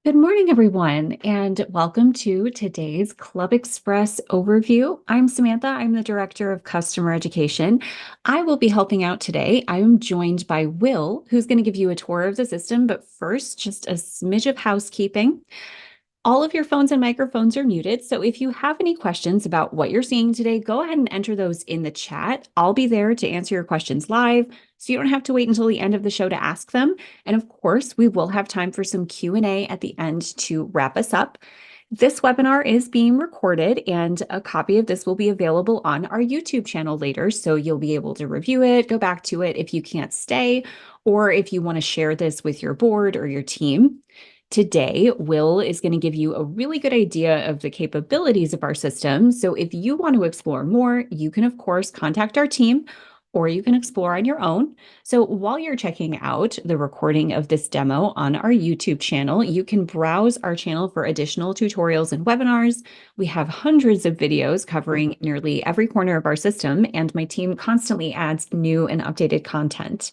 Good morning, everyone, and welcome to today's Club Express overview. I'm Samantha. I'm the Director of Customer Education. I will be helping out today. I am joined by Will, who's going to give you a tour of the system. But first, just a smidge of housekeeping. All of your phones and microphones are muted, so if you have any questions about what you're seeing today, go ahead and enter those in the chat. I'll be there to answer your questions live, so you don't have to wait until the end of the show to ask them. And of course, we will have time for some Q&A at the end to wrap us up. This webinar is being recorded, and a copy of this will be available on our YouTube channel later, so you'll be able to review it, go back to it if you can't stay, or if you want to share this with your board or your team. Today, Will is going to give you a really good idea of the capabilities of our system. So if you want to explore more, you can, of course, contact our team or you can explore on your own. So while you're checking out the recording of this demo on our YouTube channel, you can browse our channel for additional tutorials and webinars. We have hundreds of videos covering nearly every corner of our system, and my team constantly adds new and updated content.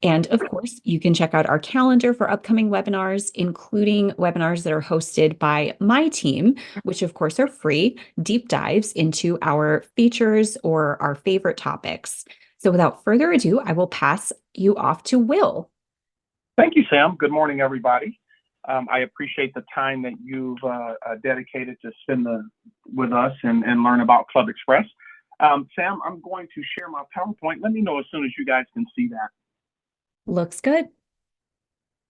And of course, you can check out our calendar for upcoming webinars, including webinars that are hosted by my team, which of course are free, deep dives into our features or our favorite topics. So without further ado, I will pass you off to Will. Thank you, Sam. Good morning, everybody. I appreciate the time that you've dedicated to spend with us and learn about ClubExpress. Sam, I'm going to share my PowerPoint. Let me know as soon as you guys can see that. Looks good.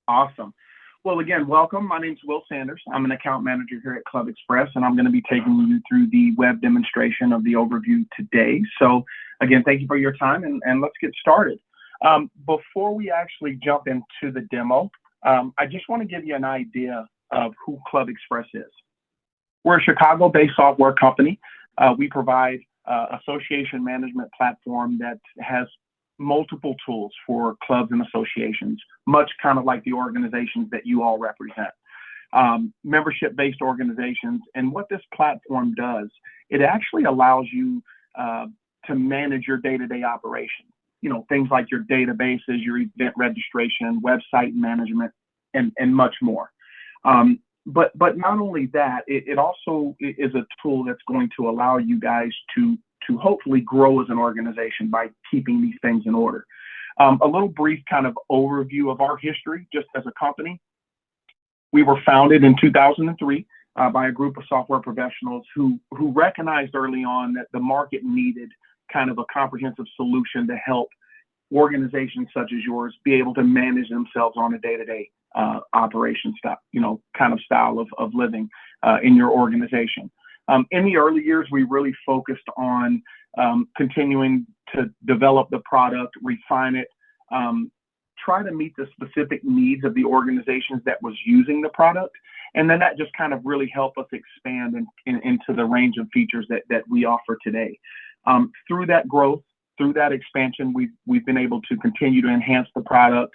Awesome. Well, again, welcome. My name is Will Sanders. I'm an account manager here at ClubExpress, and I'm going to be taking you through the web demonstration of the overview today. So again, thank you for your time, and let's get started. Before we actually jump into the demo, I just want to give you an idea of who ClubExpress is. We're a Chicago-based software company. We provide association management platform that has multiple tools for clubs and associations, much kind of like the organizations that you all represent. Membership-based organizations. And what this platform does, it actually allows you to manage your day-to-day operation. You know, things like your databases, your event registration, website management, and much more. But not only that, it also is a tool that's going to allow you guys to hopefully grow as an organization by keeping these things in order. A little brief kind of overview of our history just as a company. We were founded in 2003 by a group of software professionals who recognized early on that the market needed kind of a comprehensive solution to help organizations such as yours be able to manage themselves on a day-to-day operation style of living in your organization. In the early years, we really focused on continuing to develop the product, refine it, try to meet the specific needs of the organizations that was using the product. And then that just kind of really helped us expand into the range of features that we offer today. Through that growth, through that expansion, we've been able to continue to enhance the product,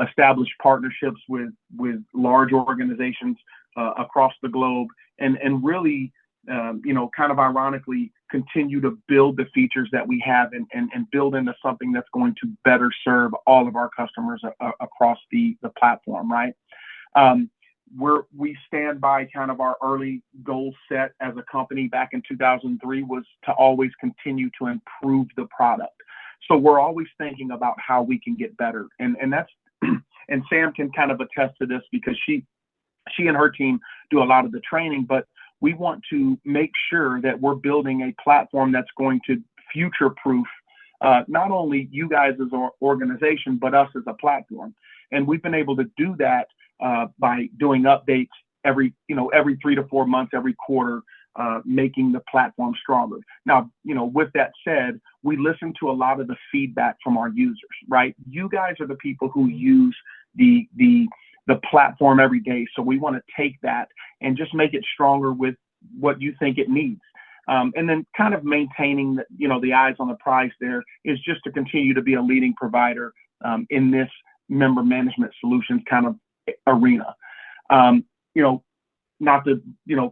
establish partnerships with large organizations across the globe, and really, kind of ironically, continue to build the features that we have and build into something that's going to better serve all of our customers across the platform, right? We stand by kind of our early goal set as a company back in 2003 was to always continue to improve the product. So we're always thinking about how we can get better. And that's, and Sam can kind of attest to this because she and her team do a lot of the training, but we want to make sure that we're building a platform that's going to future-proof not only you guys as an organization, but us as a platform. And we've been able to do that by doing updates every 3 to 4 months, every quarter, making the platform stronger. Now, with that said, we listen to a lot of the feedback from our users, right? You guys are the people who use the platform every day. So we want to take that and just make it stronger with what you think it needs. And then kind of maintaining the eyes on the prize there is just to continue to be a leading provider in this member management solutions kind of arena. Not to,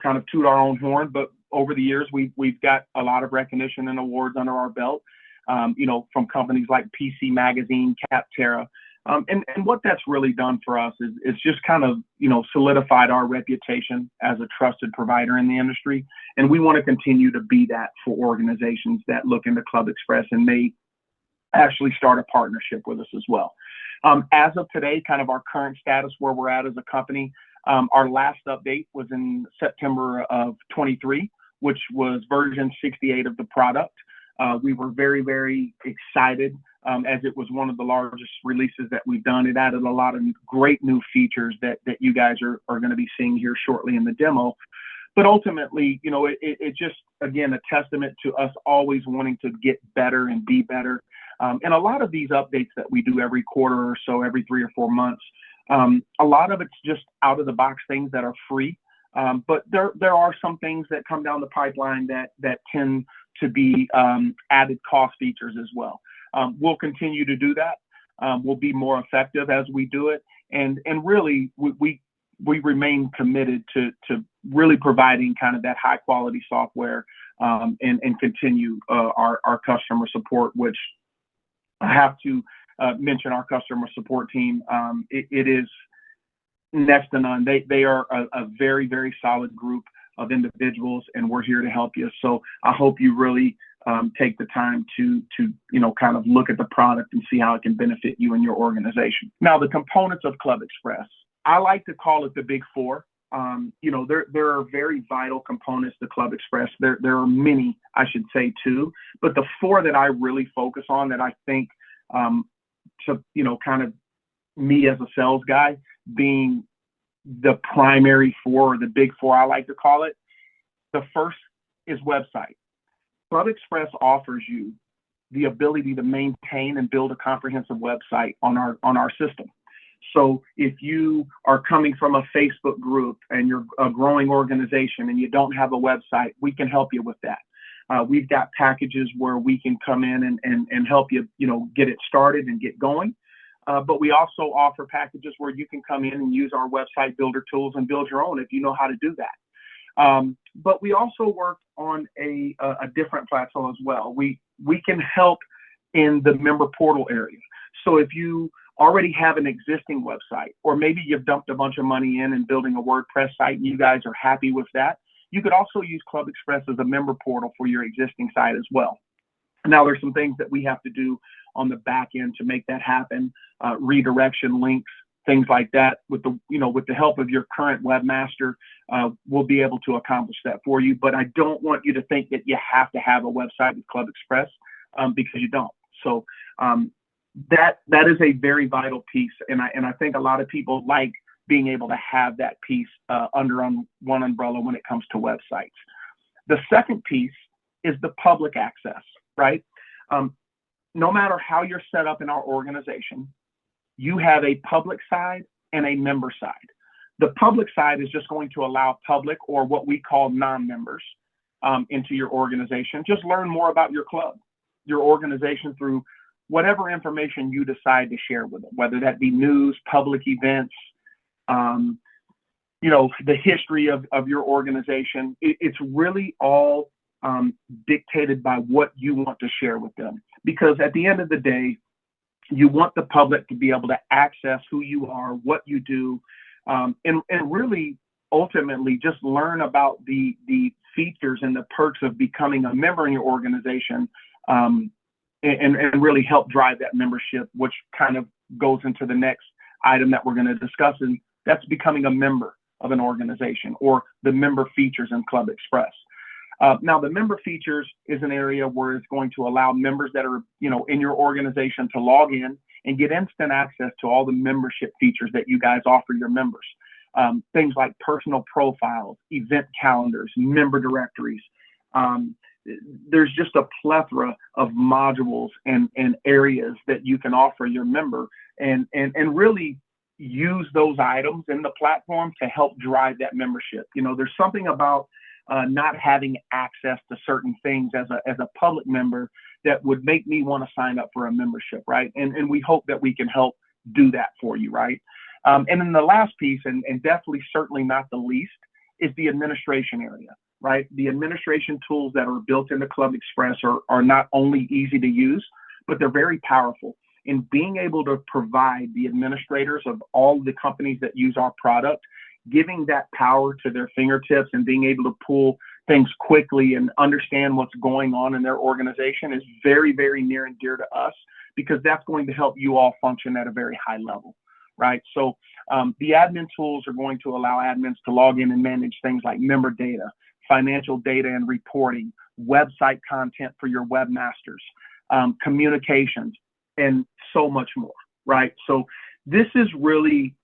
kind of toot our own horn, but over the years, we've got a lot of recognition and awards under our belt, from companies like PC Magazine, Capterra, And what that's really done for us is just kind of, solidified our reputation as a trusted provider in the industry. And we want to continue to be that for organizations that look into ClubExpress and may actually start a partnership with us as well. As of today, kind of our current status where we're at as a company, our last update was in September of 23, which was version 68 of the product. We were very, very excited as it was one of the largest releases that we've done. It added a lot of great new features that you guys are going to be seeing here shortly in the demo. But ultimately, it just, again, a testament to us always wanting to get better and be better. And a lot of these updates that we do every quarter or so, every 3 or 4 months, a lot of it's just out of the box things that are free. But there are some things that come down the pipeline that tend to be added cost features as well. We'll continue to do that. We'll be more effective as we do it. And really, we remain committed to really providing kind of that high quality software and continue our customer support, which I have to mention our customer support team. It is next to none. They are a very, very solid group of individuals, and we're here to help you. So I hope you really take the time to kind of look at the product and see how it can benefit you and your organization. Now, the components of ClubExpress, I like to call it the big four. There are very vital components to ClubExpress. There are many, I should say, too, but the four that I really focus on that I think kind of me as a sales guy being the primary four, or the big four, I like to call it. The first is website. ClubExpress offers you the ability to maintain and build a comprehensive website on our system. So if you are coming from a Facebook group and you're a growing organization and you don't have a website, we can help you with that. We've got packages where we can come in and help you, get it started and get going. But we also offer packages where you can come in and use our website builder tools and build your own if you know how to do that. But we also work on a different plateau as well. We can help in the member portal area. So if you already have an existing website, or maybe you've dumped a bunch of money in and building a WordPress site and you guys are happy with that, you could also use ClubExpress as a member portal for your existing site as well. Now, there's some things that we have to do on the back end to make that happen, redirection links, things like that. With the help of your current webmaster, we'll be able to accomplish that for you. But I don't want you to think that you have to have a website with ClubExpress because you don't. So that is a very vital piece, and I think a lot of people like being able to have that piece under one umbrella when it comes to websites. The second piece is the public access, right? No matter how you're set up in our organization, you have a public side and a member side. The public side is just going to allow public, or what we call non-members, into your organization. Just learn more about your club, your organization, through whatever information you decide to share with them, whether that be news, public events, the history of your organization. It's really all dictated by what you want to share with them. Because at the end of the day, you want the public to be able to access who you are, what you do, and really ultimately just learn about the features and the perks of becoming a member in your organization, and really help drive that membership, which kind of goes into the next item that we're going to discuss, and that's becoming a member of an organization, or the member features in ClubExpress. Now, the member features is an area where it's going to allow members that are, in your organization to log in and get instant access to all the membership features that you guys offer your members. Things like personal profiles, event calendars, member directories. There's just a plethora of modules and areas that you can offer your member, and really use those items in the platform to help drive that membership. There's something about not having access to certain things as a public member that would make me want to sign up for a membership, right? And we hope that we can help do that for you, right? And then the last piece, and definitely certainly not the least, is the administration area, right? The administration tools that are built into ClubExpress are not only easy to use, but they're very powerful. in being able to provide the administrators of all the companies that use our product, giving that power to their fingertips and being able to pull things quickly and understand what's going on in their organization is very, very near and dear to us, because that's going to help you all function at a very high level, right? So the admin tools are going to allow admins to log in and manage things like member data, financial data and reporting, website content for your webmasters, communications, and so much more, right? So this is really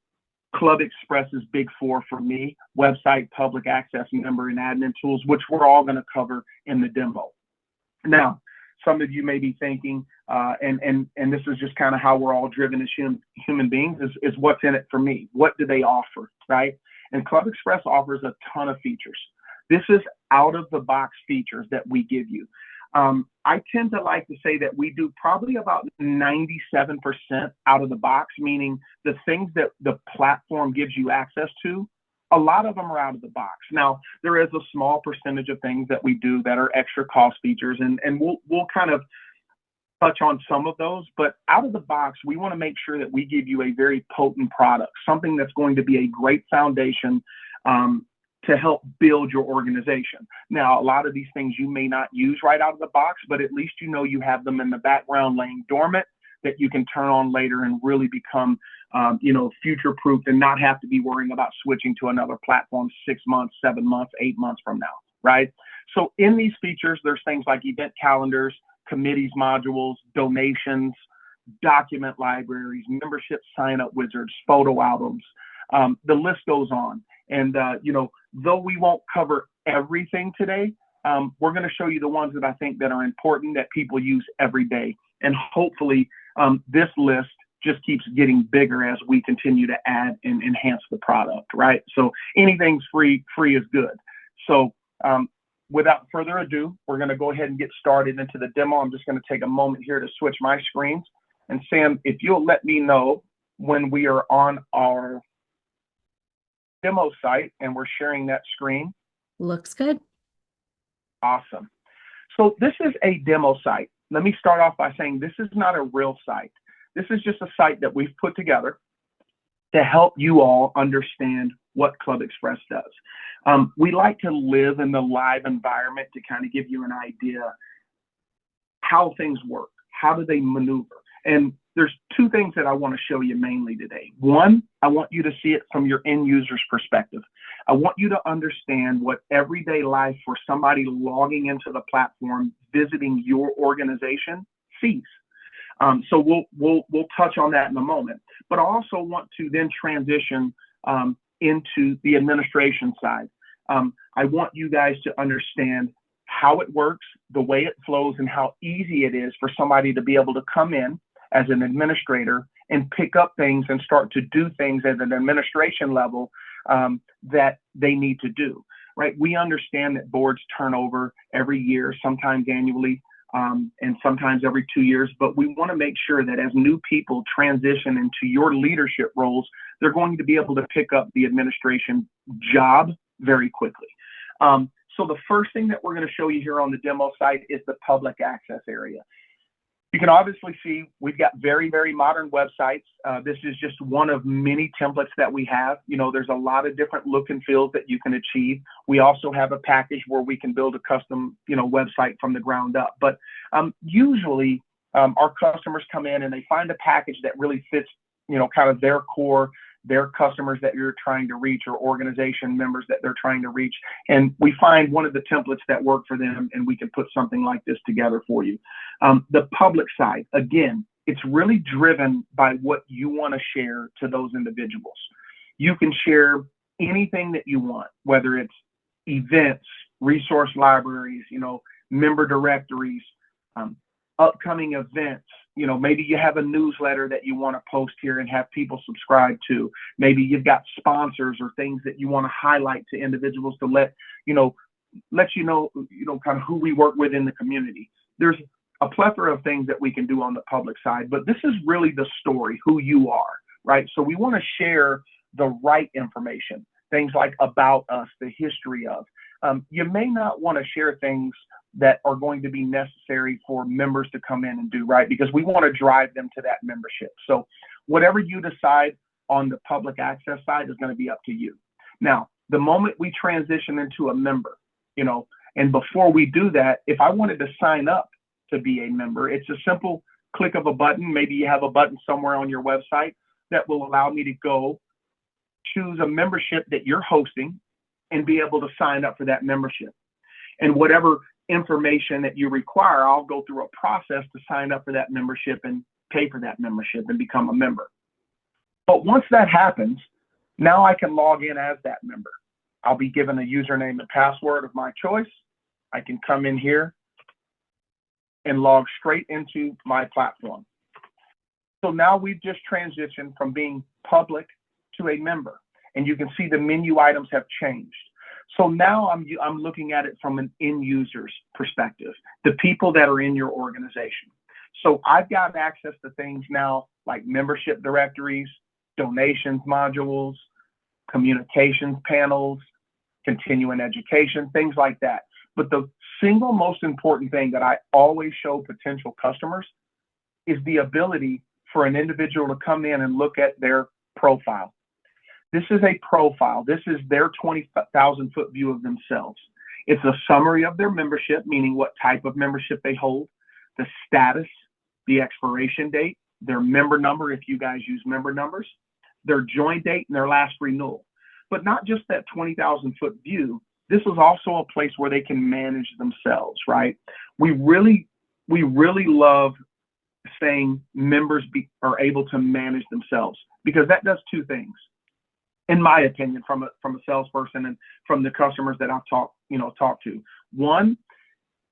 ClubExpress's big four for me: website, public access, member, and admin tools, which we're all going to cover in the demo. Now, some of you may be thinking, and this is just kind of how we're all driven as human beings, is what's in it for me? What do they offer, right? And ClubExpress offers a ton of features. This is out-of-the-box features that we give you. I tend to like to say that we do probably about 97% out of the box, meaning the things that the platform gives you access to, a lot of them are out of the box. Now, there is a small percentage of things that we do that are extra cost features, and we'll kind of touch on some of those, but out of the box, we want to make sure that we give you a very potent product, something that's going to be a great foundation to help build your organization. Now, a lot of these things you may not use right out of the box, but at least you know you have them in the background laying dormant that you can turn on later and really become future-proof and not have to be worrying about switching to another platform 6 months, 7 months, 8 months from now, right? So in these features, there's things like event calendars, committees modules, donations, document libraries, membership sign-up wizards, photo albums. The list goes on. And, though we won't cover everything today, we're going to show you the ones that I think that are important that people use every day. And hopefully this list just keeps getting bigger as we continue to add and enhance the product, right? So anything's free is good. So without further ado, we're going to go ahead and get started into the demo. I'm just going to take a moment here to switch my screens. And Sam, if you'll let me know when we are on our demo site and we're sharing that screen. Looks good. Awesome. So this is a demo site. Let me start off by saying this is not a real site. This is just a site that we've put together to help you all understand what ClubExpress does. We like to live in the live environment to kind of give you an idea how things work, how do they maneuver. And there's two things that I want to show you mainly today. One, I want you to see it from your end user's perspective. I want you to understand what everyday life for somebody logging into the platform, visiting your organization, sees. So we'll touch on that in a moment. But I also want to then transition into the administration side. I want you guys to understand how it works, the way it flows, and how easy it is for somebody to be able to come in as an administrator and pick up things and start to do things at an administration level that they need to do, right? We understand that boards turn over every year, sometimes annually, and sometimes every 2 years, but we want to make sure that as new people transition into your leadership roles, they're going to be able to pick up the administration job very quickly. So the first thing that we're going to show you here on the demo site is the public access area. You can obviously see we've got very, very modern websites. This is just one of many templates that we have. There's a lot of different look and feels that you can achieve. We also have a package where we can build a custom, website from the ground up. But usually our customers come in and they find a package that really fits, kind of their core, their customers that you're trying to reach or organization members that they're trying to reach. And we find one of the templates that work for them and we can put something like this together for you. The public side, again, it's really driven by what you want to share to those individuals. You can share anything that you want, whether it's events, resource libraries, member directories, upcoming events. Maybe you have a newsletter that you want to post here and have people subscribe to. Maybe you've got sponsors or things that you want to highlight to individuals to let you know, kind of who we work with in the community. There's a plethora of things that we can do on the public side, but this is really the story, who you are, right? So we want to share the right information, things like about us, the history of. You may not want to share things that are going to be necessary for members to come in and do, right? Because we want to drive them to that membership. So whatever you decide on the public access side is going to be up to you. Now, the moment we transition into a member, and before we do that, if I wanted to sign up to be a member, it's a simple click of a button. Maybe you have a button somewhere on your website that will allow me to go choose a membership that you're hosting and be able to sign up for that membership. And whatever information that you require, I'll go through a process to sign up for that membership and pay for that membership and become a member. But once that happens, now I can log in as that member. I'll be given a username and password of my choice. I can come in here and log straight into my platform. So now we've just transitioned from being public to a member, and you can see the menu items have changed. So now I'm looking at it from an end user's perspective, the people that are in your organization. So I've got access to things now like membership directories, donations modules, communications panels, continuing education, things like that. But the single most important thing that I always show potential customers is the ability for an individual to come in and look at their profile. This is a profile. This is their 20,000 foot view of themselves. It's a summary of their membership, meaning what type of membership they hold, the status, the expiration date, their member number, if you guys use member numbers, their join date, and their last renewal. But not just that 20,000 foot view. This is also a place where they can manage themselves, right? We really love saying members are able to manage themselves, because that does two things, in my opinion, from a salesperson and from the customers that I've talked to. One,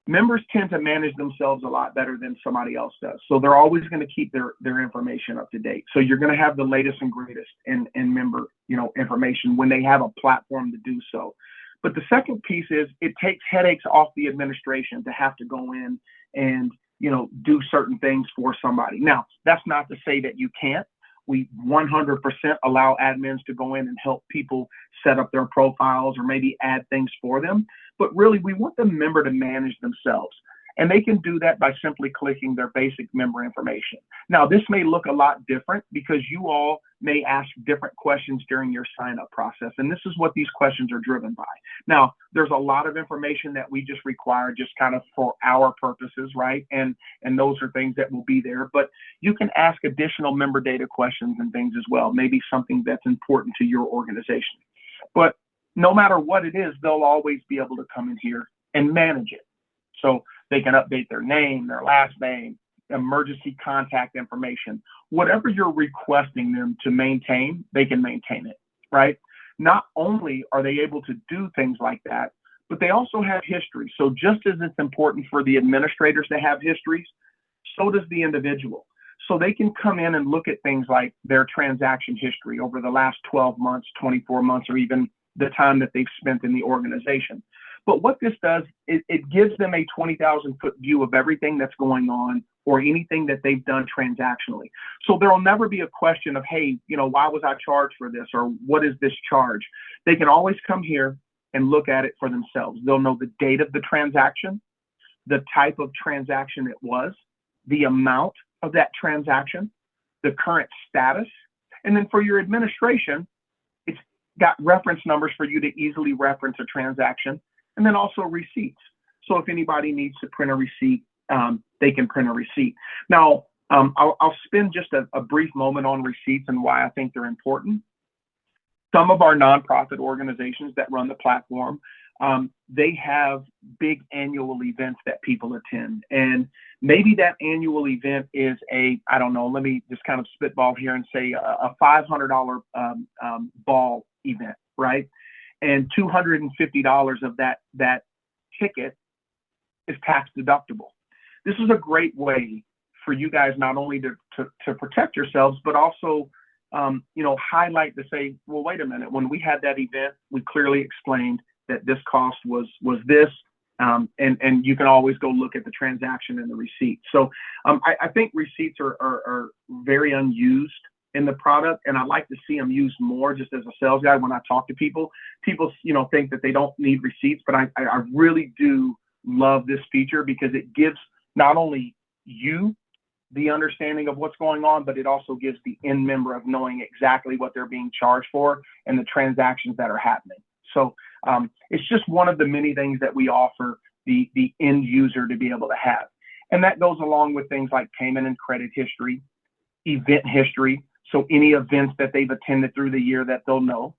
members tend to manage themselves a lot better than somebody else does. So they're always going to keep their information up to date. So you're going to have the latest and greatest in member, information when they have a platform to do so. But the second piece is it takes headaches off the administration to have to go in and, do certain things for somebody. Now, that's not to say that you can't. We 100% allow admins to go in and help people set up their profiles or maybe add things for them. But really, we want the member to manage themselves. And they can do that by simply clicking their basic member information. Now, this may look a lot different because you all may ask different questions during your sign-up process. And this is what these questions are driven by. Now, there's a lot of information that we just require just kind of for our purposes, right? And those are things that will be there. But you can ask additional member data questions and things as well, maybe something that's important to your organization. But no matter what it is, they'll always be able to come in here and manage it. So they can update their name, their last name, emergency contact information, whatever you're requesting them to maintain, they can maintain it, right? Not only are they able to do things like that, but they also have history. So just as it's important for the administrators to have histories, so does the individual. So they can come in and look at things like their transaction history over the last 12 months, 24 months, or even the time that they've spent in the organization. But what this does, it gives them a 20,000 foot view of everything that's going on or anything that they've done transactionally. So there'll never be a question of, hey, why was I charged for this? Or what is this charge? They can always come here and look at it for themselves. They'll know the date of the transaction, the type of transaction it was, the amount of that transaction, the current status. And then for your administration, it's got reference numbers for you to easily reference a transaction. And then also receipts. So if anybody needs to print a receipt, they can print a receipt. Now, I'll spend just a brief moment on receipts and why I think they're important. Some of our nonprofit organizations that run the platform, they have big annual events that people attend. And maybe that annual event is let me just kind of spitball here and say a $500 ball event, right? And $250 of that ticket is tax deductible. This is a great way for you guys not only to protect yourselves, but also highlight to say, well, wait a minute, when we had that event, we clearly explained that this cost was this, and you can always go look at the transaction and the receipt. So I think receipts are very unused in the product, and I like to see them used more. Just as a sales guy, when I talk to people think that they don't need receipts, but I really do love this feature because it gives not only you the understanding of what's going on, but it also gives the end member of knowing exactly what they're being charged for and the transactions that are happening. So it's just one of the many things that we offer the end user to be able to have. And that goes along with things like payment and credit history, event history. So any events that they've attended through the year that they'll know,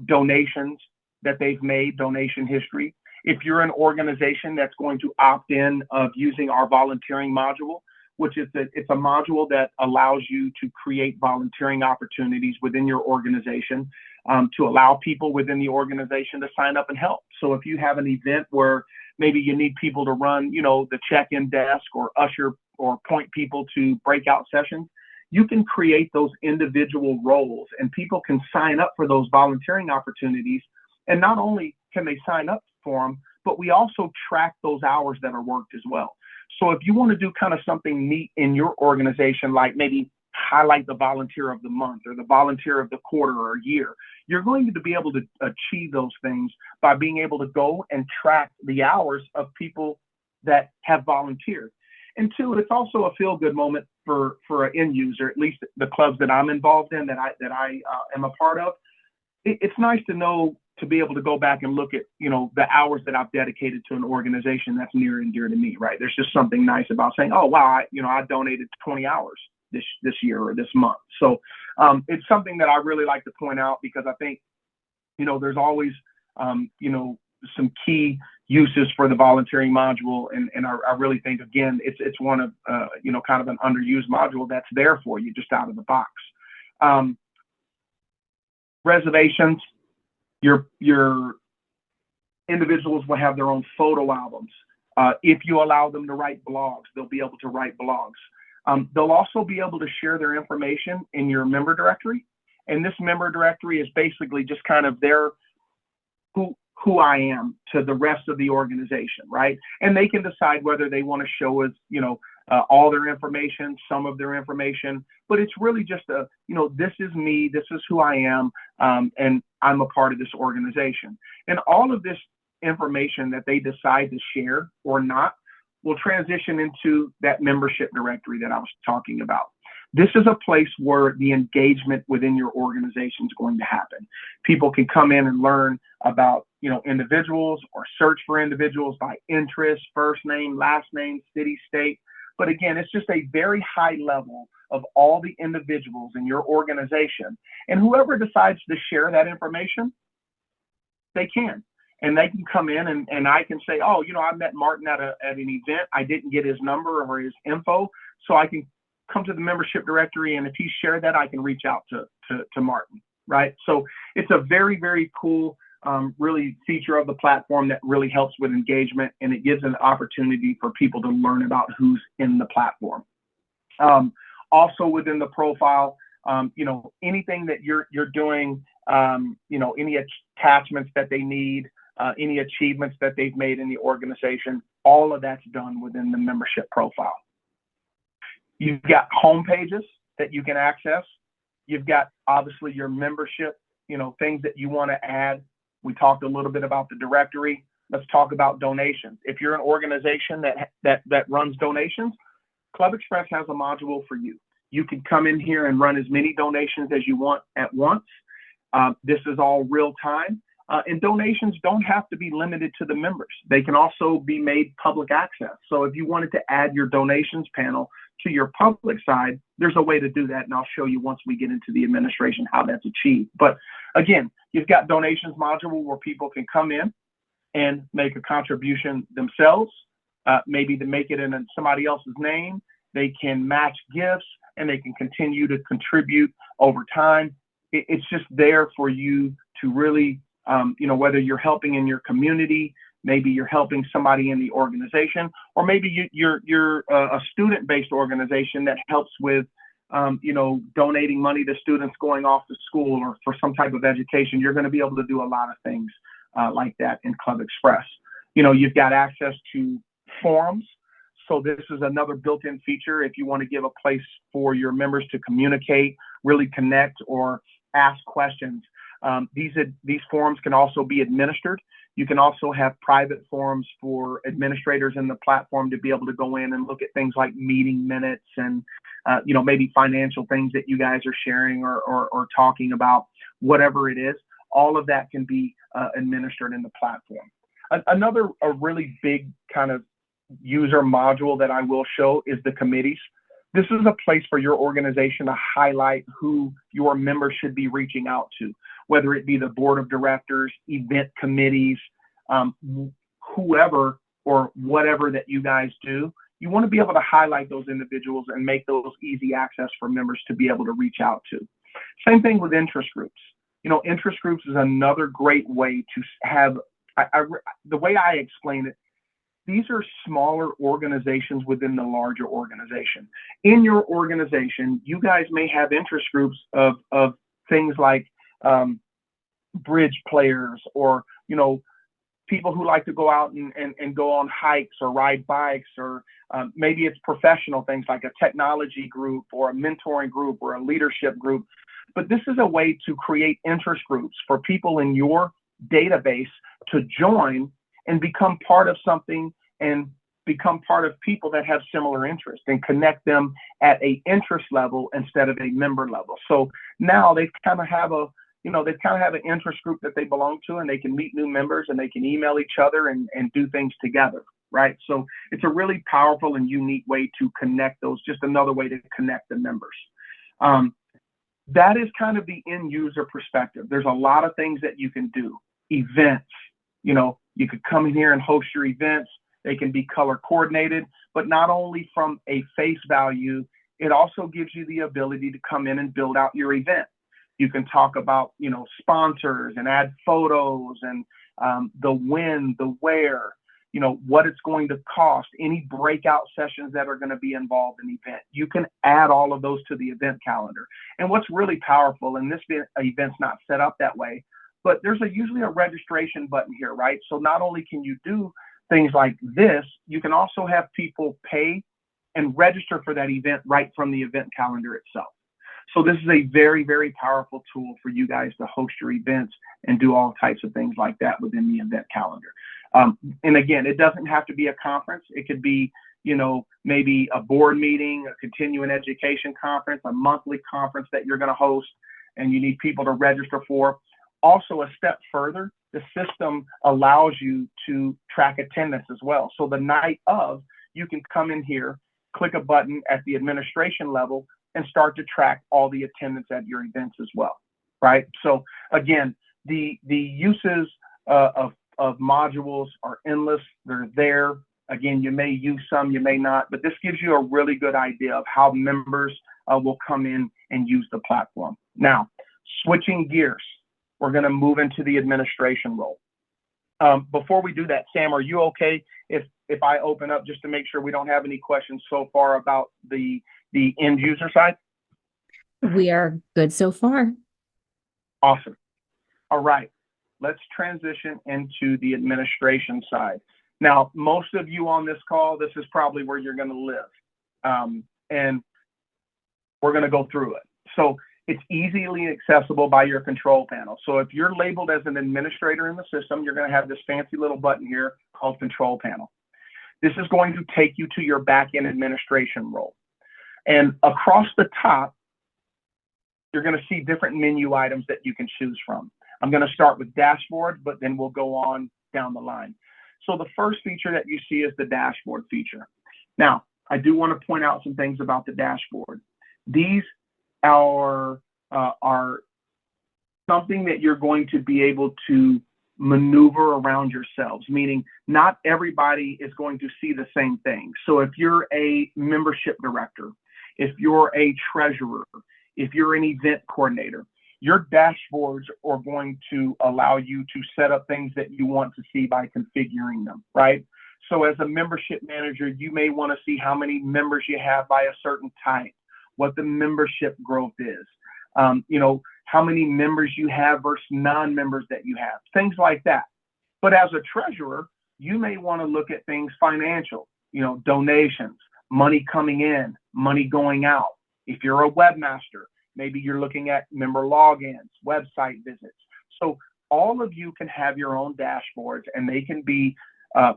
donations that they've made, donation history. If you're an organization that's going to opt in of using our volunteering module, which is it's a module that allows you to create volunteering opportunities within your organization, to allow people within the organization to sign up and help. So if you have an event where maybe you need people to run, the check-in desk or usher or point people to breakout sessions, you can create those individual roles and people can sign up for those volunteering opportunities. And not only can they sign up for them, but we also track those hours that are worked as well. So if you want to do kind of something neat in your organization, like maybe highlight the volunteer of the month or the volunteer of the quarter or year, you're going to be able to achieve those things by being able to go and track the hours of people that have volunteered. And two, it's also a feel-good moment for an end user, at least the clubs that I'm involved in, that I am a part of. It's nice to know, to be able to go back and look at, the hours that I've dedicated to an organization that's near and dear to me, right? There's just something nice about saying, oh, wow, I donated 20 hours this year or this month. So it's something that I really like to point out because I think, there's always, some key uses for the volunteering module. And I really think, again, it's one of, kind of an underused module that's there for you just out of the box. Reservations, your individuals will have their own photo albums. If you allow them to write blogs, they'll be able to write blogs. They'll also be able to share their information in your member directory. And this member directory is basically just kind of their who I am to the rest of the organization, right? And they can decide whether they want to show us, all their information, some of their information, but it's really just this is me, this is who I am, and I'm a part of this organization. And all of this information that they decide to share or not will transition into that membership directory that I was talking about. This is a place where the engagement within your organization is going to happen. People can come in and learn about, individuals or search for individuals by interest, first name, last name, city, state. But again, it's just a very high level of all the individuals in your organization. And whoever decides to share that information, they can. And they can come in and I can say, oh, I met Martin at an event. I didn't get his number or his info. So I can come to the membership directory. And if he shared that, I can reach out to Martin, right? So it's a very, very cool really feature of the platform that really helps with engagement, and it gives an opportunity for people to learn about who's in the platform. Also within the profile, anything that you're doing, any attachments that they need, any achievements that they've made in the organization, all of that's done within the membership profile. You've got home pages that you can access. You've got obviously your membership, things that you want to add. We talked a little bit about the directory. Let's talk about donations. If you're an organization that runs donations, ClubExpress has a module for you. You can come in here and run as many donations as you want at once. This is all real time. And donations don't have to be limited to the members. They can also be made public access. So if you wanted to add your donations panel to your public side, there's a way to do that. And I'll show you once we get into the administration how that's achieved. But again, you've got donations module where people can come in and make a contribution themselves, maybe to make it in somebody else's name. They can match gifts and they can continue to contribute over time. It's just there for you to really, whether you're helping in your community, maybe you're helping somebody in the organization, or maybe you're a student-based organization that helps with, donating money to students going off to school or for some type of education. You're going to be able to do a lot of things like that in ClubExpress. You've got access to forums. So this is another built-in feature if you want to give a place for your members to communicate, really connect, or ask questions. These forums can also be administered. You can also have private forums for administrators in the platform to be able to go in and look at things like meeting minutes and maybe financial things that you guys are sharing or talking about, whatever it is. All of that can be administered in the platform. Another really big kind of user module that I will show is the committees. This is a place for your organization to highlight who your members should be reaching out to, whether it be the board of directors, event committees, whoever or whatever that you guys do. You want to be able to highlight those individuals and make those easy access for members to be able to reach out to. Same thing with interest groups. Interest groups is another great way to have, the way I explain it, these are smaller organizations within the larger organization. In your organization, you guys may have interest groups of things like bridge players, or people who like to go out and go on hikes or ride bikes, or maybe it's professional things like a technology group or a mentoring group or a leadership group. But this is a way to create interest groups for people in your database to join and become part of something, and become part of people that have similar interests, and connect them at a interest level instead of a member level. So now they kind of have an interest group that they belong to, and they can meet new members, and they can email each other and do things together, right? So it's a really powerful and unique way to connect those, just another way to connect the members. That is kind of the end user perspective. There's a lot of things that you can do. Events, you could come in here and host your events. They can be color coordinated, but not only from a face value, it also gives you the ability to come in and build out your event. You can talk about, sponsors and add photos and the when, the where, what it's going to cost, any breakout sessions that are going to be involved in the event. You can add all of those to the event calendar. And what's really powerful, and this event's not set up that way, but there's usually a registration button here, right? So not only can you do things like this, you can also have people pay and register for that event right from the event calendar itself. So this is a very, very powerful tool for you guys to host your events and do all types of things like that within the event calendar. And again, it doesn't have to be a conference. It could be, maybe a board meeting, a continuing education conference, a monthly conference that you're going to host and you need people to register for. Also, a step further, the system allows you to track attendance as well. So the night of, you can come in here, click a button at the administration level, and start to track all the attendance at your events as well, right? So again, the uses of modules are endless. They're there. Again, you may use some, you may not, but this gives you a really good idea of how members will come in and use the platform. Now, switching gears, we're going to move into the administration role. Before we do that, Sam, are you okay if I open up just to make sure we don't have any questions so far about the end user side? We are good so far. Awesome. All right, let's transition into the administration side. Now, most of you on this call, this is probably where you're going to live, and we're going to go through it. So it's easily accessible by your control panel. So if you're labeled as an administrator in the system, you're going to have this fancy little button here called control panel. This is going to take you to your back-end administration role. And across the top, you're going to see different menu items that you can choose from. I'm going to start with dashboard, but then we'll go on down the line. So the first feature that you see is the dashboard feature. Now, I do want to point out some things about the dashboard. These are something that you're going to be able to maneuver around yourselves, meaning not everybody is going to see the same thing. So if you're a membership director, if you're a treasurer, if you're an event coordinator, your dashboards are going to allow you to set up things that you want to see by configuring them, right? So as a membership manager, you may want to see how many members you have by a certain type, what the membership growth is, how many members you have versus non-members that you have, things like that. But as a treasurer, you may want to look at things financial, donations, money coming in, money going out. If you're a webmaster, maybe you're looking at member logins, website visits. So all of you can have your own dashboards, and they can be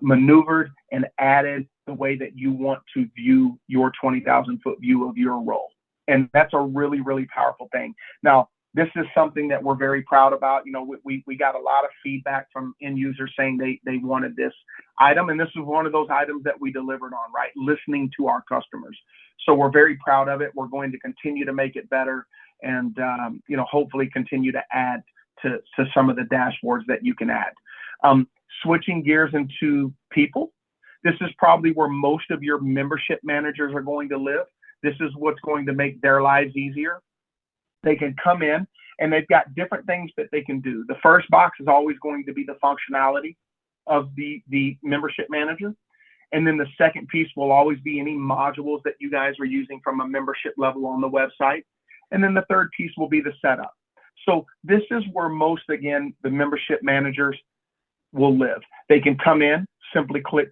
maneuvered and added the way that you want to view your 20,000-foot view of your role. And that's a really, really powerful thing. Now, this is something that we're very proud about. You know, we got a lot of feedback from end users saying they wanted this item. And this is one of those items that we delivered on, right? Listening to our customers. So we're very proud of it. We're going to continue to make it better and, you know, hopefully continue to add to some of the dashboards that you can add. Switching gears into people. This is probably where most of your membership managers are going to live. This is what's going to make their lives easier. They can come in and they've got different things that they can do. The first box is always going to be the functionality of the membership manager. And then the second piece will always be any modules that you guys are using from a membership level on the website. And then the third piece will be the setup. So this is where most, again, the membership managers will live. They can come in, simply click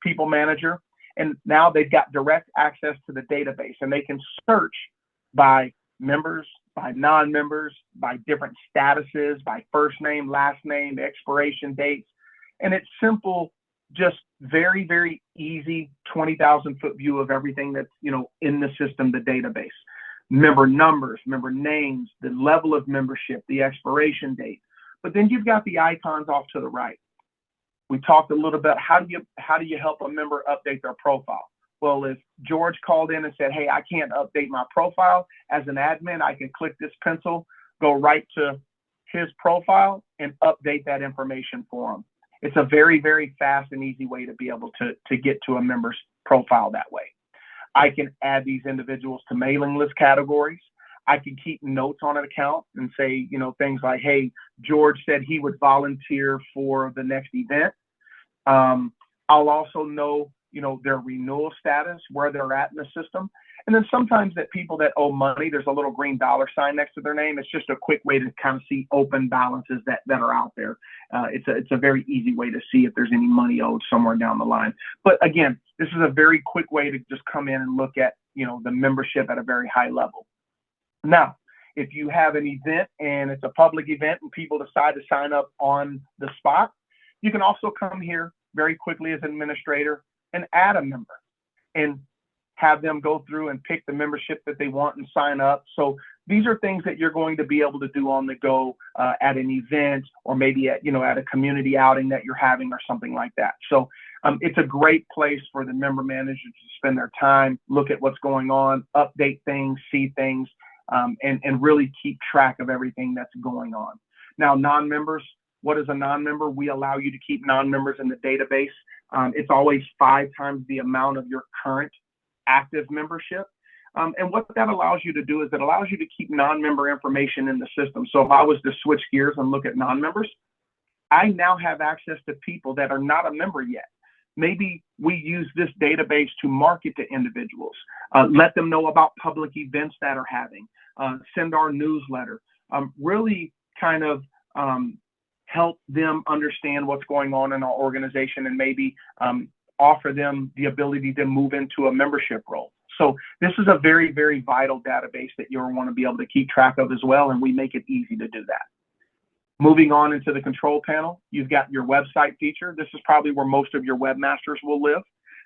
People Manager, and now they've got direct access to the database, and they can search by members, by non-members, by different statuses, by first name, last name, expiration dates. And it's simple, just very, very easy 20,000-foot view of everything that's, you know, in the system, the database. Member numbers, member names, the level of membership, the expiration date. But then you've got the icons off to the right. We talked a little bit, how do you help a member update their profile? Well, if George called in and said, hey, I can't update my profile, as an admin, I can click this pencil, go right to his profile and update that information for him. It's a very, very fast and easy way to be able to get to a member's profile that way. I can add these individuals to mailing list categories. I can keep notes on an account and say, you know, things like, hey, George said he would volunteer for the next event. I'll also know, you know, their renewal status, where they're at in the system. And then sometimes that people that owe money, there's a little green dollar sign next to their name. It's just a quick way to kind of see open balances that are out there. It's a very easy way to see if there's any money owed somewhere down the line. But again, this is a very quick way to just come in and look at, you know, the membership at a very high level. Now, if you have an event and it's a public event and people decide to sign up on the spot, you can also come here very quickly as an administrator and add a member and have them go through and pick the membership that they want and sign up. So these are things that you're going to be able to do on the go at an event, or maybe at, you know, at a community outing that you're having or something like that. So it's a great place for the member managers to spend their time, look at what's going on, update things, see things, and really keep track of everything that's going on. Now, non-members, what is a non-member? We allow you to keep non-members in the database. It's always 5 times the amount of your current active membership. And what that allows you to do is it allows you to keep non-member information in the system. So if I was to switch gears and look at non-members, I now have access to people that are not a member yet. Maybe we use this database to market to individuals, let them know about public events that are having, send our newsletter, really kind of help them understand what's going on in our organization, and maybe offer them the ability to move into a membership role. So this is a very, very vital database that you'll want to be able to keep track of as well, and we make it easy to do that. Moving on into the control panel, you've got your website feature. This is probably where most of your webmasters will live.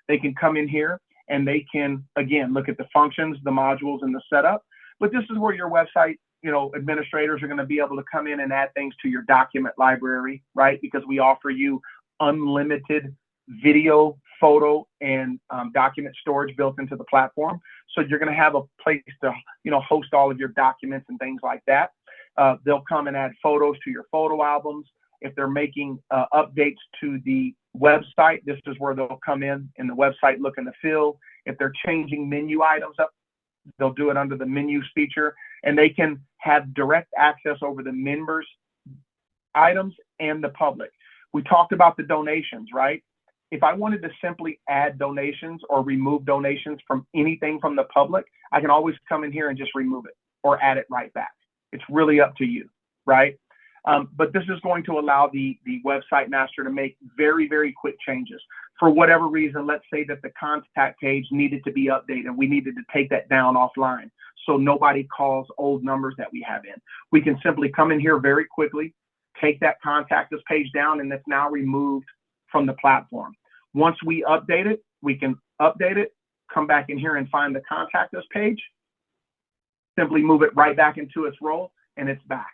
They can come in here and they can, again, look at the functions, the modules, and the setup. But this is where your website, you know, administrators are going to be able to come in and add things to your document library, right? Because we offer you unlimited video, photo, and document storage built into the platform. So you're going to have a place to, you know, host all of your documents and things like that. They'll come and add photos to your photo albums. If they're making updates to the website, this is where they'll come in the website look and the feel. If they're changing menu items up, they'll do it under the menus feature, and they can have direct access over the members' items and the public. We talked about the donations, right? If I wanted to simply add donations or remove donations from anything from the public, I can always come in here and just remove it or add it right back. It's really up to you, right? But this is going to allow the website master to make very, very quick changes. For whatever reason, let's say that the contact page needed to be updated. We needed to take that down offline so nobody calls old numbers that we have in. We can simply come in here very quickly, take that contact us page down, and it's now removed from the platform. Once we update it, we can update it, come back in here and find the contact us page, simply move it right back into its role, and it's back.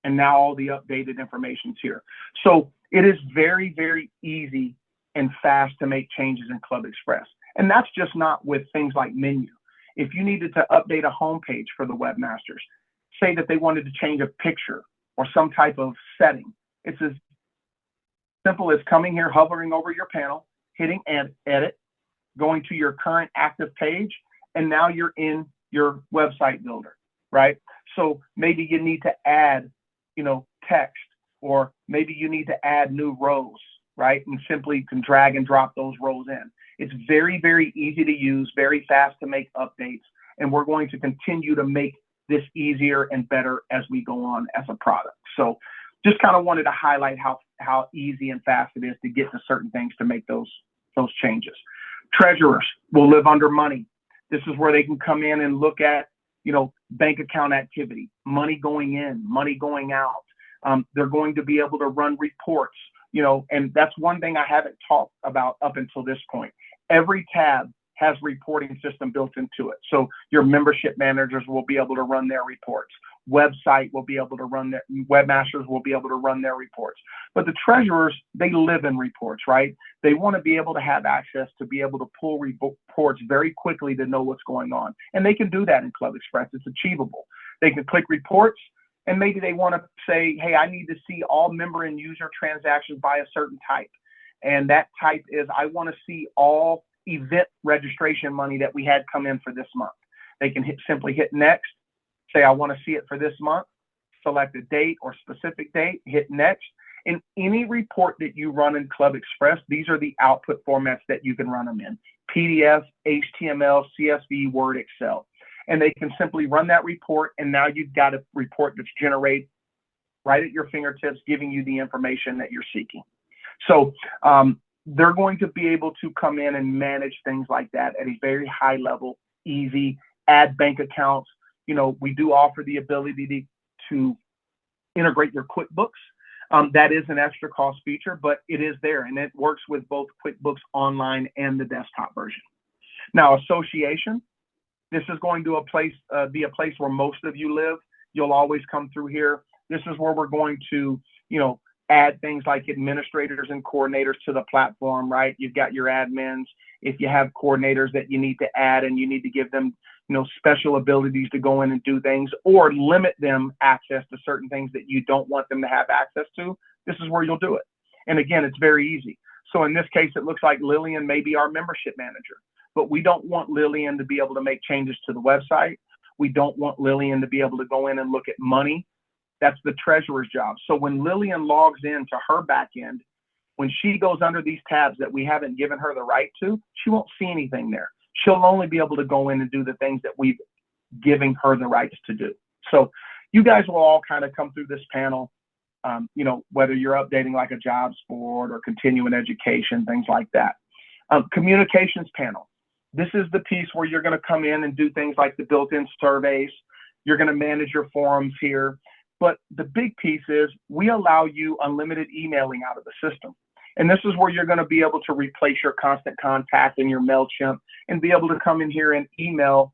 And now all the updated information's here. So it is very, very easy and fast to make changes in ClubExpress. And that's just not with things like menu. If you needed to update a homepage for the webmasters, say that they wanted to change a picture or some type of setting, it's as simple as coming here, hovering over your panel, hitting edit, going to your current active page, and now you're in your website builder, right? So maybe you need to add, text, or maybe you need to add new rows, right? And simply can drag and drop those rows in. It's very, very easy to use, very fast to make updates, and we're going to continue to make this easier and better as we go on as a product. So just kind of wanted to highlight how easy and fast it is to get to certain things to make those changes. Treasurers will live under money. This is where they can come in and look at, bank account activity, money going in, money going out. They're going to be able to run reports, and that's one thing I haven't talked about up until this point. Every tab has reporting system built into it. So your membership managers will be able to run their reports. Website will be able to run their, webmasters will be able to run their reports. But the treasurers, they live in reports, right? They want to be able to have access to be able to pull reports very quickly to know what's going on. And they can do that in ClubExpress. It's achievable. They can click reports, and maybe they want to say, hey, I need to see all member and user transactions by a certain type. And that type is, I want to see all event registration money that we had come in for this month. They can simply hit next, say, I want to see it for this month, select a date or specific date, hit next. In any report that you run in ClubExpress, these are the output formats that you can run them in: PDF, HTML, CSV, Word, Excel. And they can simply run that report, and now you've got a report that's generated right at your fingertips, giving you the information that you're seeking. So they're going to be able to come in and manage things like that at a very high level, easy, add bank accounts. We do offer the ability to integrate your QuickBooks. That is an extra cost feature, but it is there, and it works with both QuickBooks Online and the desktop version. Now, association, this is going to be a place where most of you live. You'll always come through here. This is where we're going to, add things like administrators and coordinators to the platform, right? You've got your admins. If you have coordinators that you need to add and you need to give them, special abilities to go in and do things, or limit them access to certain things that you don't want them to have access to, this is where you'll do it. And again, it's very easy. So in this case, it looks like Lillian may be our membership manager, but we don't want Lillian to be able to make changes to the website. We don't want Lillian to be able to go in and look at money. That's the treasurer's job. So when Lillian logs into her back end, when she goes under these tabs that we haven't given her the right to, she won't see anything there. She'll only be able to go in and do the things that we've given her the rights to do. So you guys will all kind of come through this panel, whether you're updating like a jobs board or continuing education, things like that. Communications panel. This is the piece where you're going to come in and do things like the built-in surveys. You're going to manage your forums here. But the big piece is we allow you unlimited emailing out of the system. And this is where you're going to be able to replace your Constant Contact and your MailChimp and be able to come in here and email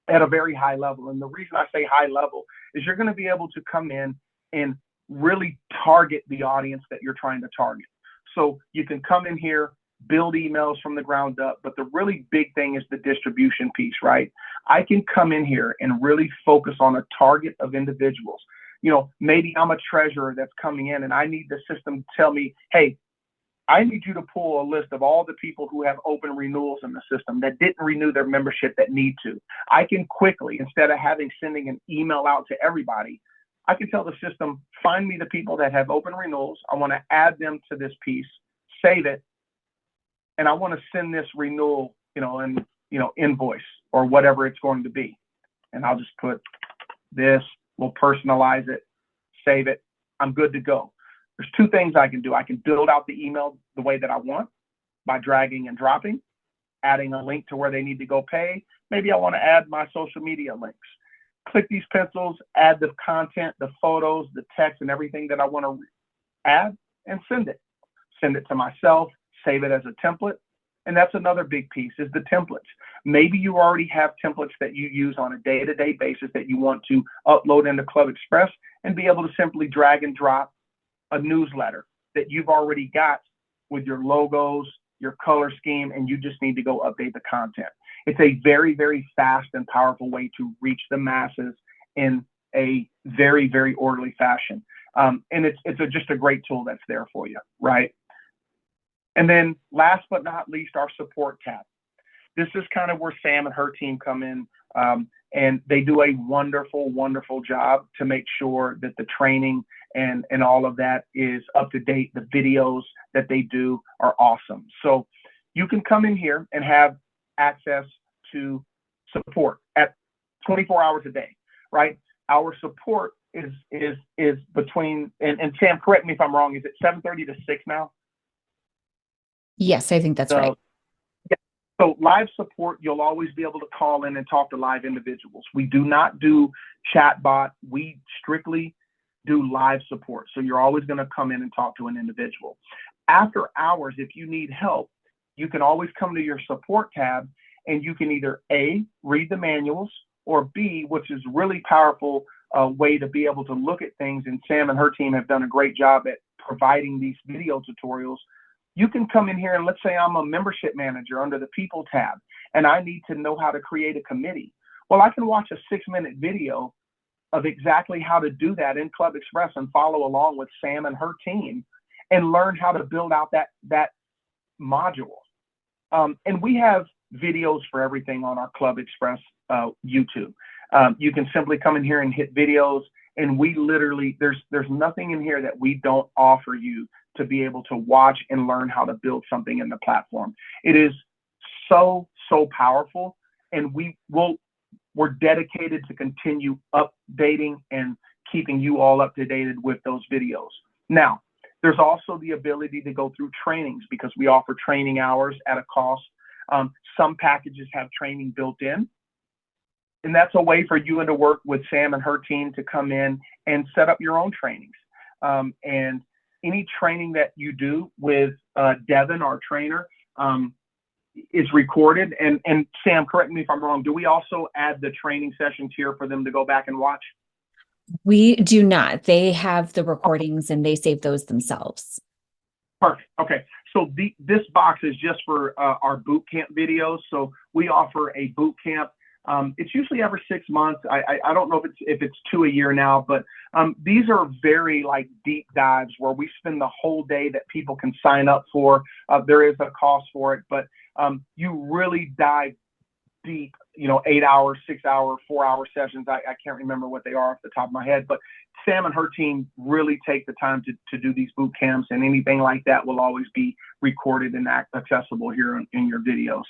at a very high level. And the reason I say high level is you're going to be able to come in and really target the audience that you're trying to target. So you can come in here, build emails from the ground up, but the really big thing is the distribution piece, right? I can come in here and really focus on a target of individuals. Maybe I'm a treasurer that's coming in and I need the system to tell me, hey, I need you to pull a list of all the people who have open renewals in the system that didn't renew their membership that need to. I can quickly, instead of sending an email out to everybody, I can tell the system, find me the people that have open renewals. I want to add them to this piece, save it, and I want to send this renewal, invoice or whatever it's going to be. And I'll just put this, we'll personalize it, save it. I'm good to go. There's two things I can do. I can build out the email the way that I want by dragging and dropping, adding a link to where they need to go pay. Maybe I want to add my social media links. click these pencils, add the content, the photos, the text, and everything that I want to add, and send it. Send it to myself, save it as a template. And that's another big piece is the templates. Maybe you already have templates that you use on a day-to-day basis that you want to upload into ClubExpress and be able to simply drag and drop a newsletter that you've already got with your logos, your color scheme, and you just need to go update the content. It's a very, very fast and powerful way to reach the masses in a very, very orderly fashion. And just a great tool that's there for you, right? And then last but not least, our support tab. This is kind of where Sam and her team come in, and they do a wonderful, wonderful job to make sure that the training and all of that is up to date. The videos that they do are awesome. So you can come in here and have access to support at 24 hours a day, right? Our support is between, and Sam, correct me if I'm wrong, is it 7:30 to 6 now? Yes, I think that's right. Yeah. So live support, you'll always be able to call in and talk to live individuals. We do not do chatbot. We strictly do live support. So you're always going to come in and talk to an individual. After hours, if you need help, you can always come to your support tab and you can either A, read the manuals, or B, which is really powerful way to be able to look at things. And Sam and her team have done a great job at providing these video tutorials. You can come in here and let's say I'm a membership manager under the people tab and I need to know how to create a committee. Well, I can watch a 6-minute video of exactly how to do that in ClubExpress and follow along with Sam and her team and learn how to build out that module. And we have videos for everything on our ClubExpress YouTube. You can simply come in here and hit videos, and we literally, there's nothing in here that we don't offer you to be able to watch and learn how to build something in the platform. It is so powerful, and we're dedicated to continue updating and keeping you all up to date with those videos. Now, there's also the ability to go through trainings because we offer training hours at a cost. Some packages have training built in, and that's a way for you and to work with Sam and her team to come in and set up your own trainings. And any training that you do with Devin, our trainer, is recorded. And Sam, correct me if I'm wrong, do we also add the training sessions here for them to go back and watch? We do not. They have the recordings and they save those themselves. Perfect. Okay. So this box is just for our boot camp videos. So we offer a boot camp. It's usually every 6 months. I don't know if it's 2 a year now, but these are very like deep dives where we spend the whole day that people can sign up for. There is a cost for it, but you really dive deep, 8-hour, 6-hour, 4-hour sessions. I can't remember what they are off the top of my head, but Sam and her team really take the time to do these boot camps, and anything like that will always be recorded and accessible here in your videos.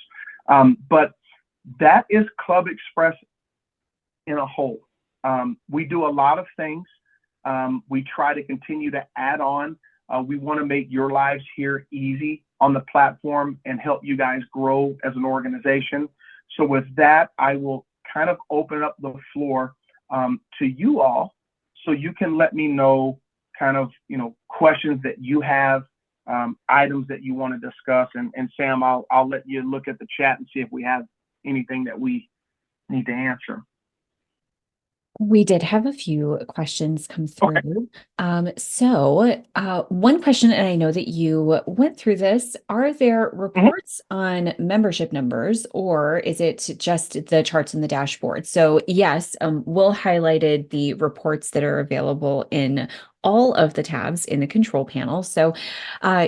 But that is ClubExpress in a whole. We do a lot of things. We try to continue to add on. We want to make your lives here easy on the platform and help you guys grow as an organization. So with that, I will kind of open up the floor to you all so you can let me know kind of, questions that you have, items that you want to discuss. And Sam, I'll let you look at the chat and see if we have anything that we need to answer. We did have a few questions come through. So one question, and I know that you went through this, are there reports on membership numbers, or is it just the charts in the dashboard? So yes, Will highlighted the reports that are available in all of the tabs in the control panel. So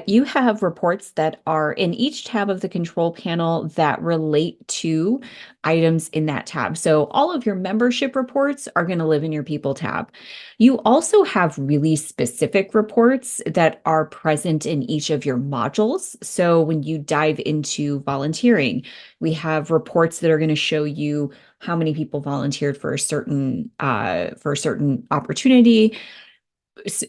you have reports that are in each tab of the control panel that relate to items in that tab. So all of your membership reports are going to live in your people tab. You also have really specific reports that are present in each of your modules. So when you dive into volunteering, we have reports that are going to show you how many people volunteered for a certain opportunity.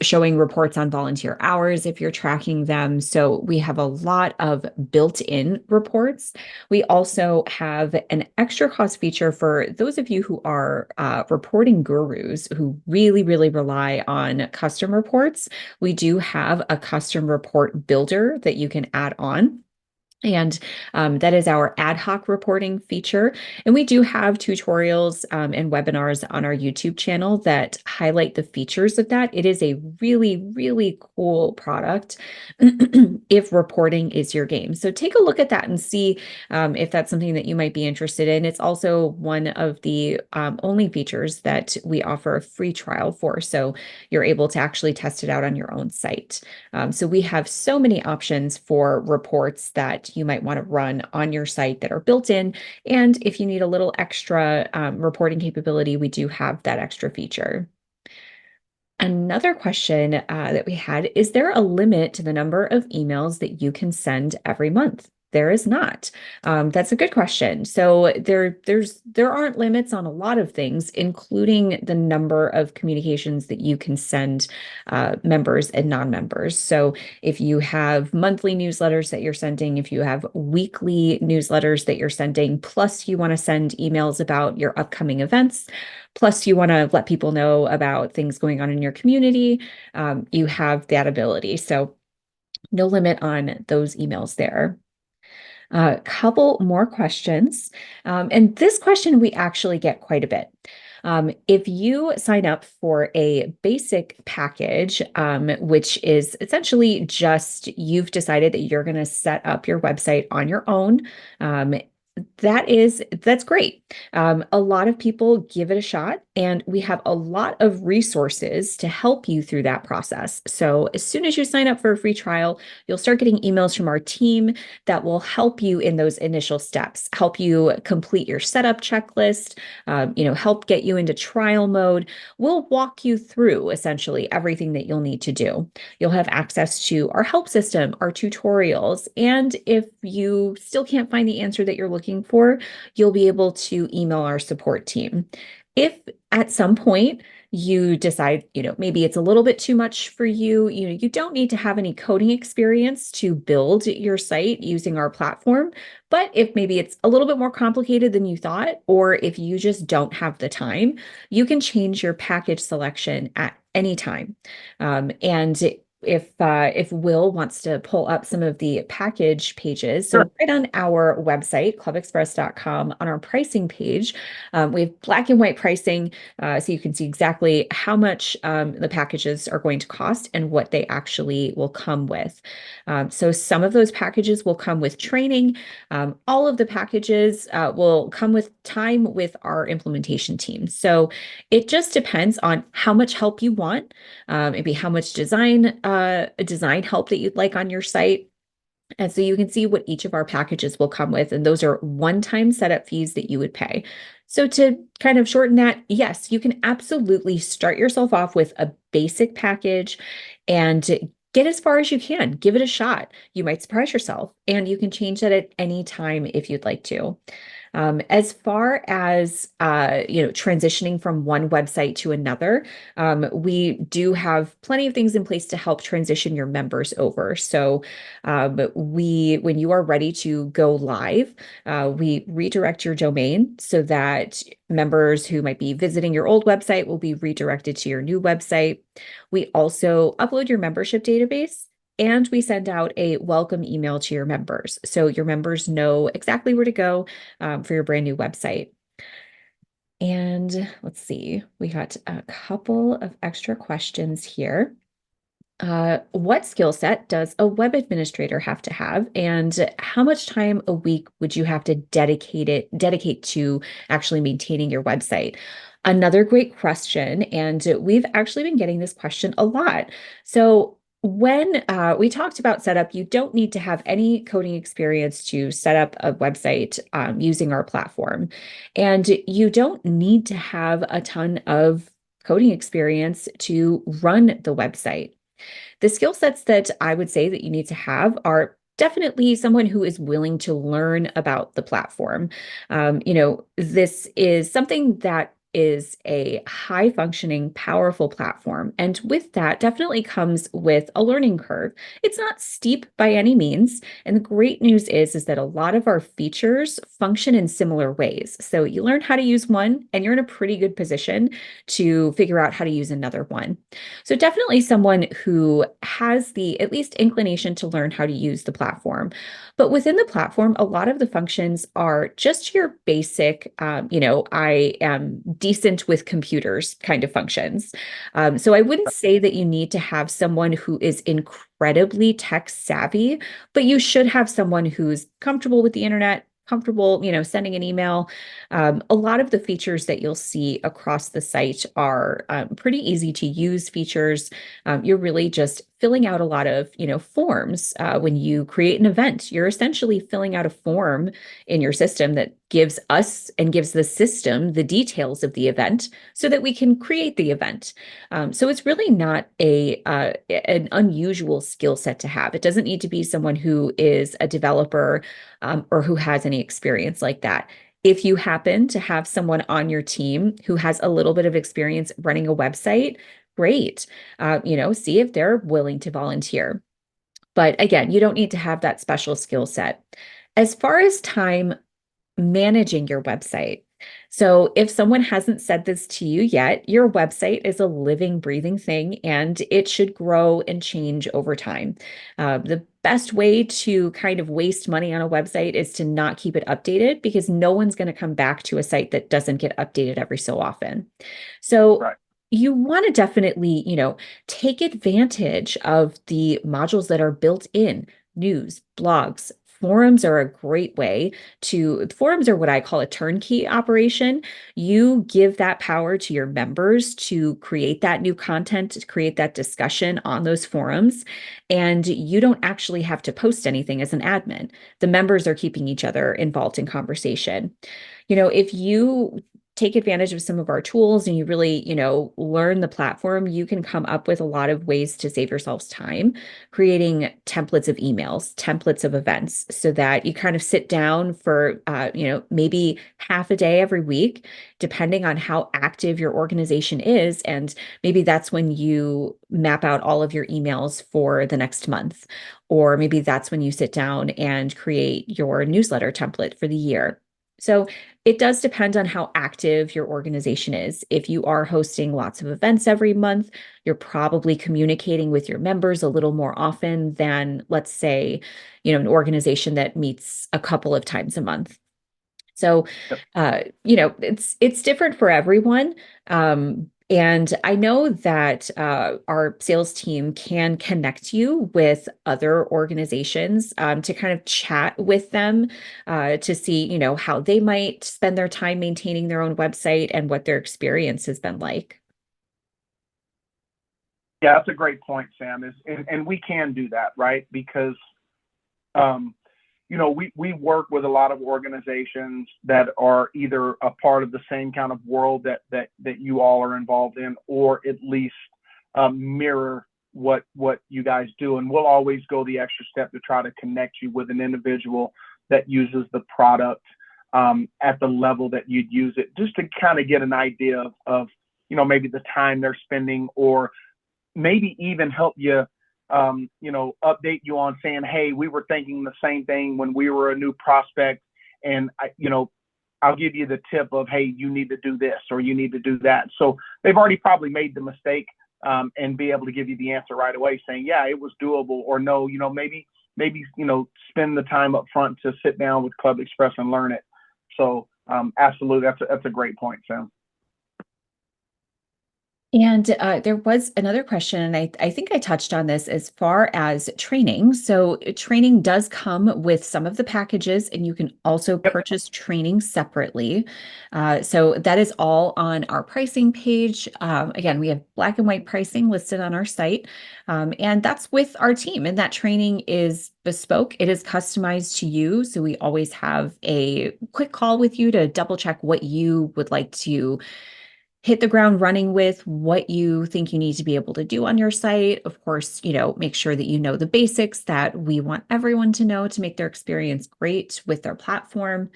showing reports on volunteer hours if you're tracking them. So we have a lot of built-in reports. We also have an extra cost feature for those of you who are reporting gurus who really, really rely on custom reports. We do have a custom report builder that you can add on. And that is our ad hoc reporting feature. And we do have tutorials and webinars on our YouTube channel that highlight the features of that. It is a really, really cool product if reporting is your game. So take a look at that and see if that's something that you might be interested in. It's also one of the only features that we offer a free trial for. So you're able to actually test it out on your own site. So we have so many options for reports that you might want to run on your site that are built in. And if you need a little extra reporting capability, we do have that extra feature. Another question that we had, is there a limit to the number of emails that you can send every month? There is not. That's a good question. So there aren't limits on a lot of things, including the number of communications that you can send members and non-members. So if you have monthly newsletters that you're sending, if you have weekly newsletters that you're sending, plus you want to send emails about your upcoming events, plus you want to let people know about things going on in your community, you have that ability. So no limit on those emails there. A couple more questions. And this question we actually get quite a bit. If you sign up for a basic package, which is essentially just you've decided that you're going to set up your website on your own, that's great. A lot of people give it a shot, and we have a lot of resources to help you through that process. So as soon as you sign up for a free trial, you'll start getting emails from our team that will help you in those initial steps, help you complete your setup checklist, help get you into trial mode. We'll walk you through essentially everything that you'll need to do. You'll have access to our help system, our tutorials, and if you still can't find the answer that you're looking for, you'll be able to email our support team. If at some point you decide, maybe it's a little bit too much for you, you don't need to have any coding experience to build your site using our platform. But if maybe it's a little bit more complicated than you thought, or if you just don't have the time, you can change your package selection at any time. And if Will wants to pull up some of the package pages, so right on our website, clubexpress.com, on our pricing page, we have black and white pricing, so you can see exactly how much the packages are going to cost and what they actually will come with. So some of those packages will come with training. All of the packages will come with time with our implementation team. So it just depends on how much help you want, maybe how much design help that you'd like on your site. And so you can see what each of our packages will come with, and those are one-time setup fees that you would pay. So to kind of shorten that, yes, you can absolutely start yourself off with a basic package and get as far as you can. Give it a shot. You might surprise yourself, and you can change that at any time if you'd like to. As far as transitioning from one website to another, we do have plenty of things in place to help transition your members over. So when you are ready to go live, we redirect your domain so that members who might be visiting your old website will be redirected to your new website. We also upload your membership database, and we send out a welcome email to your members. So your members know exactly where to go for your brand new website. And let's see, we got a couple of extra questions here. What skill set does a web administrator have to have, and how much time a week would you have to dedicate to actually maintaining your website? Another great question, and we've actually been getting this question a lot. So when we talked about setup, you don't need to have any coding experience to set up a website using our platform, and you don't need to have a ton of coding experience to run the website. The skill sets that I would say that you need to have are definitely someone who is willing to learn about the platform. This is something that is a high functioning, powerful platform. And with that, definitely comes with a learning curve. It's not steep by any means. And the great news is that a lot of our features function in similar ways. So you learn how to use one, and you're in a pretty good position to figure out how to use another one. So definitely someone who has the at least inclination to learn how to use the platform. But within the platform, a lot of the functions are just your basic, I am decent with computers kind of functions. So I wouldn't say that you need to have someone who is incredibly tech savvy, but you should have someone who's comfortable with the internet, comfortable, sending an email. A lot of the features that you'll see across the site are pretty easy to use features. You're really just filling out a lot of, forms. When you create an event, you're essentially filling out a form in your system that gives us and gives the system the details of the event so that we can create the event. So it's really not an unusual skill set to have. It doesn't need to be someone who is a developer or who has any experience like that. If you happen to have someone on your team who has a little bit of experience running a website, great. See if they're willing to volunteer. But again, you don't need to have that special skill set. As far as time managing your website. So, if someone hasn't said this to you yet, your website is a living, breathing thing and it should grow and change over time. The best way to kind of waste money on a website is to not keep it updated because no one's going to come back to a site that doesn't get updated every so often. So, Right. you want to definitely, take advantage of the modules that are built in. News, blogs, forums are a great way forums are what I call a turnkey operation. You give that power to your members to create that new content, to create that discussion on those forums. And you don't actually have to post anything as an admin. The members are keeping each other involved in conversation. If you take advantage of some of our tools and you really, learn the platform, you can come up with a lot of ways to save yourselves time, creating templates of emails, templates of events, so that you kind of sit down for, maybe half a day every week, depending on how active your organization is. And maybe that's when you map out all of your emails for the next month. Or maybe that's when you sit down and create your newsletter template for the year. So it does depend on how active your organization is. If you are hosting lots of events every month, you're probably communicating with your members a little more often than, let's say, an organization that meets a couple of times a month. So, Yep. it's different for everyone. And I know that our sales team can connect you with other organizations to kind of chat with them to see, how they might spend their time maintaining their own website and what their experience has been like. Yeah, that's a great point, Sam. And we can do that, right? Because um, we work with a lot of organizations that are either a part of the same kind of world that you all are involved in, or at least mirror what you guys do. And we'll always go the extra step to try to connect you with an individual that uses the product at the level that you'd use it, just to kind of get an idea of maybe the time they're spending, or maybe even help you update you on saying, hey, we were thinking the same thing when we were a new prospect. And I'll give you the tip of, hey, you need to do this or you need to do that. So they've already probably made the mistake and be able to give you the answer right away saying, yeah, it was doable, or no, maybe, spend the time up front to sit down with ClubExpress and learn it. So absolutely. That's a great point, Sam. And there was another question, and I think I touched on this as far as training. So, training does come with some of the packages, and you can also Yep. purchase training separately. So, that is all on our pricing page. Again, we have black and white pricing listed on our site, and that's with our team. And that training is bespoke, it is customized to you. So, we always have a quick call with you to double check what you would like to hit the ground running with what you think you need to be able to do on your site. Of course, make sure that you know the basics that we want everyone to know to make their experience great with their platform.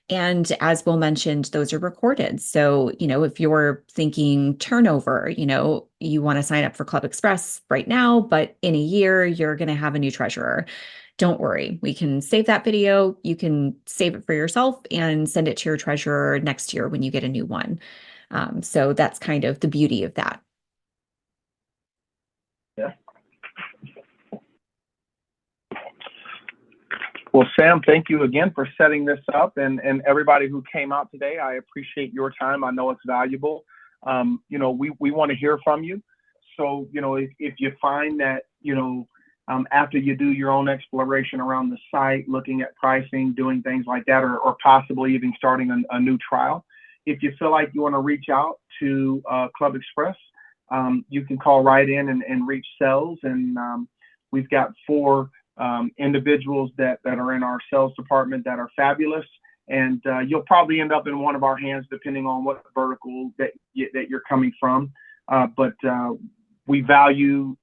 And as Will mentioned, those are recorded. So, if you're thinking turnover, you want to sign up for Club Express right now, but in a year, you're going to have a new treasurer. Don't worry. We can save that video. You can save it for yourself and send it to your treasurer next year when you get a new one. So that's kind of the beauty of that. Yeah. Well, Sam, thank you again for setting this up, and everybody who came out today. I appreciate your time. I know it's valuable. We want to hear from you. So, if you find that, after you do your own exploration around the site, looking at pricing, doing things like that, or possibly even starting a new trial, if you feel like you want to reach out to Club Express, you can call right in and reach sales. And we've got 4 individuals that are in our sales department that are fabulous. And you'll probably end up in one of our hands, depending on what vertical that you're coming from. But we value,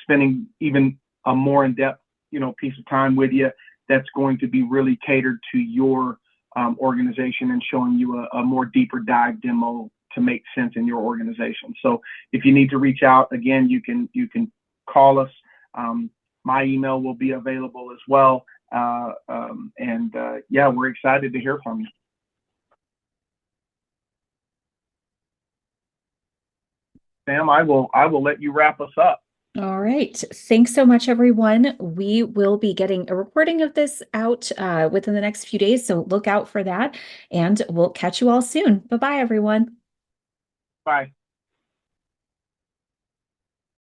spending even a more in-depth, piece of time with you that's going to be really catered to your organization and showing you a more deeper dive demo to make sense in your organization. So if you need to reach out, again, you can call us. My email will be available as well. Yeah, we're excited to hear from you. Sam, I will let you wrap us up. All right. Thanks so much, everyone. We will be getting a recording of this out within the next few days, so look out for that, and we'll catch you all soon. Bye-bye, everyone. Bye.